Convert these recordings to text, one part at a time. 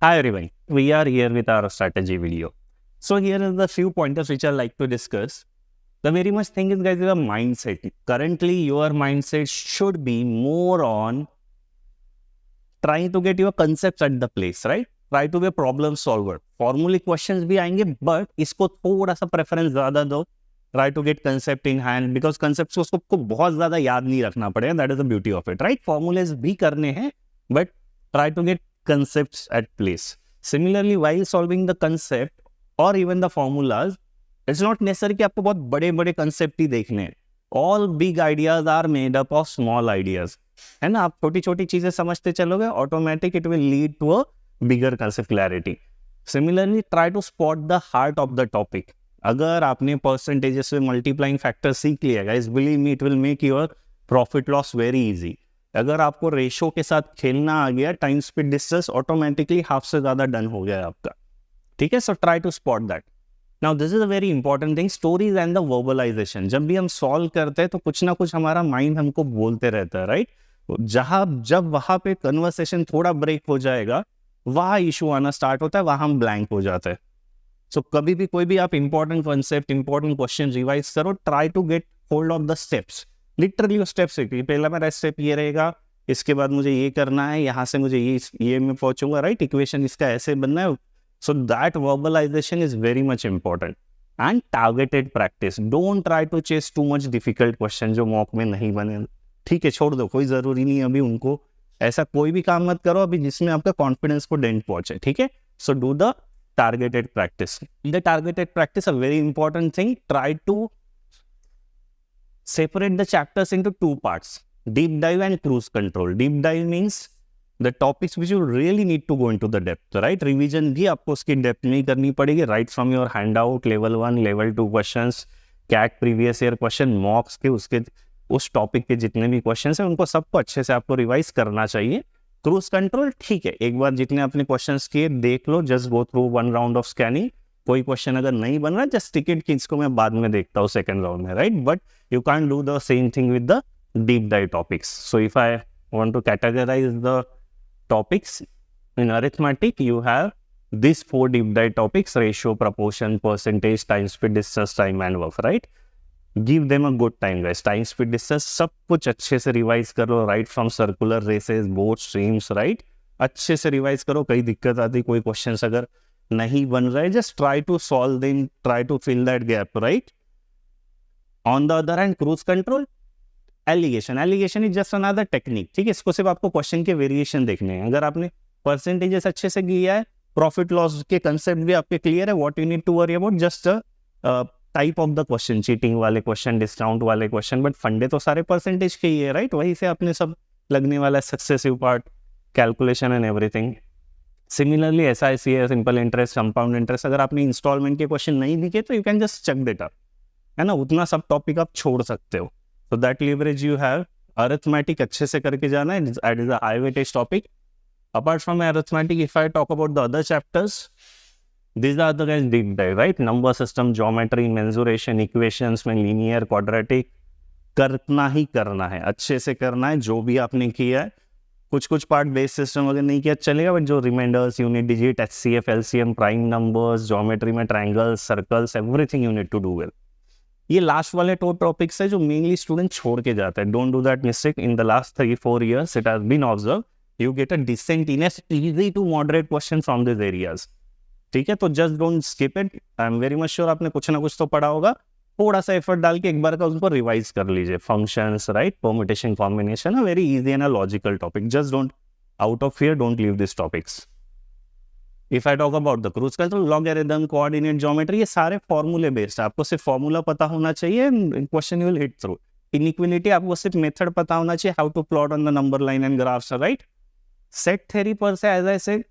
Hi everyone, we are here with our strategy video. So here are the few pointers which I like to discuss. The very much thing is guys, is a mindset. Currently your mindset should be more on trying to get your concepts at the place, right? Try to be a problem solver. Formally questions भी आएंगे, but इसको थोड़ा सा preference ज़्यादा दो. Try to get concept in hand because concepts को उसको बहुत ज़्यादा याद नहीं रखना पड़ेगा. That is the beauty of it, right? Formulas भी करने हैं, but try to get concepts at place. Similarly, while solving the concept or even the formulas, it's not necessary कि आपको बहुत बड़े बड़े concept ही देखने हैं. All big ideas are made up of small ideas. है ना, आप छोटी छोटी चीजें समझते चलोगे, automatic it will lead to a bigger concept clarity. Similarly try to spot the heart of the topic. अगर आपने परसेंटेजेस में मल्टीप्लाइंग फैक्टर सीख लिया guys, believe me it will make your profit loss very easy. अगर आपको ratio के साथ खेलना आ गया, time speed distance automatically half से ज्यादा डन हो गया आपका. ठीक है, so try to spot that. Now this is a very important thing, stories and the verbalization. जब भी हम सॉल्व करते हैं तो कुछ ना कुछ हमारा माइंड हमको बोलते रहता है, राइट? जब वहां पे कन्वर्सेशन थोड़ा ब्रेक हो जाएगा, वहां इशू आना स्टार्ट होता है, वहां हम ब्लैंक हो जाते हैं. सो कभी भी कोई भी आप important concept, important question revise करो, try to get hold of the steps. Literally steps, पहला मेरा स्टेप ये रहेगा, इसके बाद मुझे ये करना है, यहाँ से मुझे ये मैं पहुंचूंगा, राइट? इक्वेशन इसका ऐसे बनना है. So that verbalization is very much important. And targeted practice. Don't try to chase too much difficult question जो मॉक में नहीं बने. ठीक है, छोड़ दो, कोई जरूरी नहीं अभी उनको. ऐसा कोई भी काम मत करो अभी जिसमें आपका कॉन्फिडेंस को डेंट पहुंचे. ठीक है, so do the targeted practice. In the targeted practice, a very important thing, try to separate the chapters into two parts: deep dive and cruise control. Deep dive means the topics which you really need to go into the depth, right? Revision भी आपको उसकी depth में ही करनी पड़ेगी, right from your handout, level 1, level 2 questions, CAT previous year question, mocks के उसके उस topic के जितने भी क्वेश्चंस हैं उनको सबको अच्छे से आपको रिवाइज करना चाहिए. क्रूज कंट्रोल ठीक है, एक बार जितने आपने क्वेश्चंस किए देख लो, just go through 1 round of scanning. कोई क्वेश्चन अगर नहीं बन रहा, जस्ट टिकट की इसको मैं बाद में देखता हूँ सेकंड राउंड में, right? But you can do the same thing with the deep dive topics. So if I want to categorize the topics in arithmetic, you have these 4 deep dive topics: ratio, proportion, percentage, time, speed, distance, time and work, right? Give them a good time guys. Time, speed, distance सब कुछ अच्छे से revise करो, right from circular races, both streams, right? अच्छे से revise करो. कई दिक्कत आती, कोई क्वेश्चंस अगर नहीं बन रहा है, just try to solve them, try to fill that gap, right? On the other hand, cruise control, alligation is just another technique. ठीक है, इसको सिर्फ आपको क्वेश्चन के वेरिएशन देखने हैं. अगर आपने परसेंटेजेस अच्छे से किया है, प्रॉफिट लॉस के कंसेप्ट भी आपके क्लियर है, what you need to worry about just type of the question, cheating वाले क्वेश्चन, डिस्काउंट वाले क्वेश्चन, बट फंडे तो सारे परसेंटेज के ही है, राइट? वहीं से आपने सब लगने वाला है, successive part, calculation and everything. Similarly SIC है, सिंपल इंटरेस्ट, कंपाउंड इंटरेस्ट, अगर आपने इंस्टॉलमेंट के क्वेश्चन नहीं दिखे तो you can just check that up, है ना? उतना सब टॉपिक आप छोड़ सकते हो. So that leverage you have. Arithmetic अच्छे से करके जाना है, that is a high weightage topic. Apart from arithmetic, if I talk about the other chapters, these are the guys deep dive, right? Number system, geometry, mensuration, equations में linear, quadratic, करना ही करना है, अच्छे से करना है. जो भी आपने किया है, कुछ पार्ट बेस सिस्टम अगर नहीं किया चलेगा, बट जो reminders, unit digit, HCF, LCM, prime numbers, geometry में triangles, circles, everything you need to do well. ये लास्ट वाले टॉपिक्स है जो मेनली स्टूडेंट छोड़ के जाते हैं. Don't do that mistake. In the last 3-4 years it has been observe, you get a decent enough easy to moderate question from this areas. ठीक है, तो just don't skip it. I am very much sure आपने कुछ ना कुछ तो पढ़ा होगा. थोड़ा सा एफर्ट डाल के एक बार का उनको रिवाइज कर लीजिए. Functions, right, permutation, combination, very easy and a logical topic. Just don't, out of fear, don't leave this topics. If I talk about the cruise control, logarithm, coordinate, geometry, ये सारे फॉर्मूले बेस्ड है. आपको सिर्फ formula पता होना चाहिए, question you will hit through. Inequality, आपको सिर्फ मेथड पता होना चाहिए, how to plot on the number line and graphs, right? Set theory पर से as I said,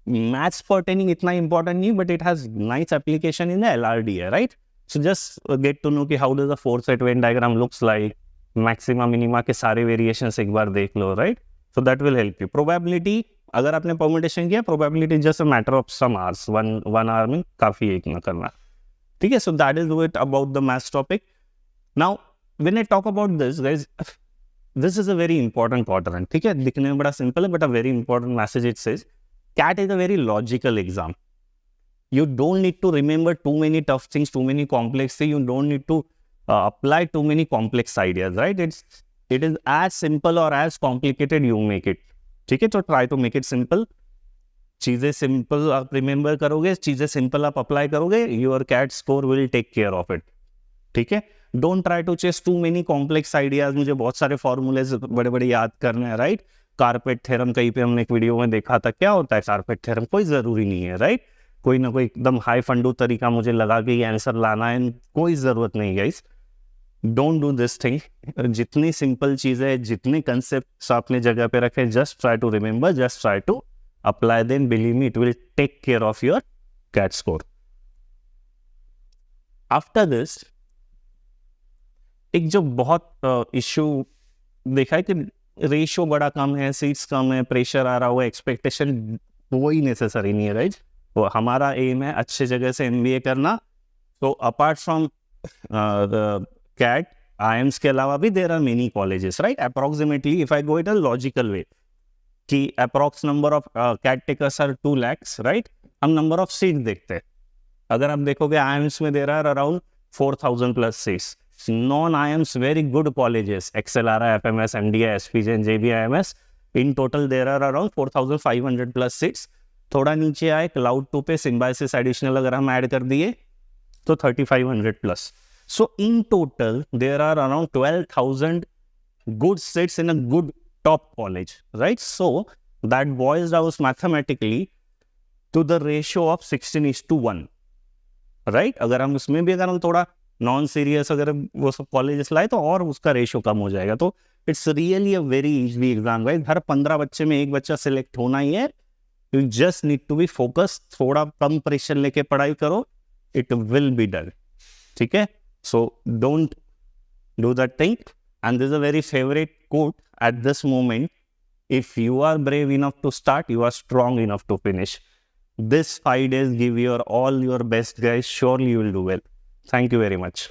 maths pertaining इतना इंपॉर्टेंट नहीं, but it has nice application in the LRDA, right? So just get to know कि how does the 4 set Venn diagram looks like, maxima minima के सारे variations एक बार देख लो, right? So that will help you. Probability, अगर आपने permutation किया, probability just a matter of some hours, one hour में काफी एक ना करना. ठीक है, so that is it about the maths topic. Now when I talk about this guys, this is a very important quadrant. ठीक है, दिखने में बड़ा सिंपल है, but a very important message it says CAT is a very logical exam. You don't need to remember too many tough things, too many complex things. You don't need to apply too many complex ideas, right? It is as simple or as complicated you make it. ठीक है, तो try to make it simple. चीजें simple आप remember करोगे, चीजें simple आप apply करोगे, your CAT score will take care of it. ठीक है, don't try to chase too many complex ideas. मुझे बहुत सारे फॉर्मूलेज बड़े बड़े याद करने हैं, राइट? कारपेट थ्योरम कहीं पे हमने एक वीडियो में देखा था, क्या होता है कारपेट थ्योरम? कोई जरूरी नहीं है, राइट? कोई ना कोई एकदम हाई फंडू तरीका मुझे लगा के आंसर लाना है, कोई जरूरत नहीं guys. Don't do this thing. जितनी सिंपल चीजें, जितने कंसेप्ट अपने जगह पे रखे, just try to remember, just try to apply them. Believe me, it will take care of your CAT score. After this, एक जो बहुत इश्यू देखा है कि रेशियो बड़ा कम है, सीट्स कम है, प्रेशर आ रहा हुआ, एक्सपेक्टेशन वही नेसेसरी नहीं है, राइट? वो हमारा एम है अच्छे जगह से MBA करना. तो apart from the CAT, IIMs के अलावा भी there are many colleges, right? Approximately if I go it a logical way कि approx number of CAT takers are 2 lakhs, right? हम नंबर ऑफ सीट देखते हैं. अगर आप देखोगे IIMs में there are around 4,000 plus seats. Non IIMs very good colleges, XLRI, FMS, MDI, SPJ, JBIMS, in total there are around 4,500 plus seats. थोड़ा नीचे आए क्लाउड 2 पे सिम्बायोसिस एडिशनल अगर हम ऐड कर दिए तो 3,500 plus. So in total there are around 12,000 good seats in a good top college, right? So that boils down mathematically to the ratio of 16:1, right? अगर हम उसमें भी अगर हम थोड़ा नॉन सीरियस अगर वो सब कॉलेजेस लाए तो और उसका रेशियो कम हो जाएगा. तो it's really a very easy exam, right? हर 15 बच्चे में एक बच्चा सिलेक्ट होना ही है. You just need to be focus. थोड़ा कम प्रेशर लेके पढ़ाई करो, इट विल बी डन. ठीक है, so don't do that thing. And this is a very favorite quote at this moment. If you are brave enough to start, you are strong enough to finish. This 5 days, give your all your best, guys. Surely you will do well. Thank you very much.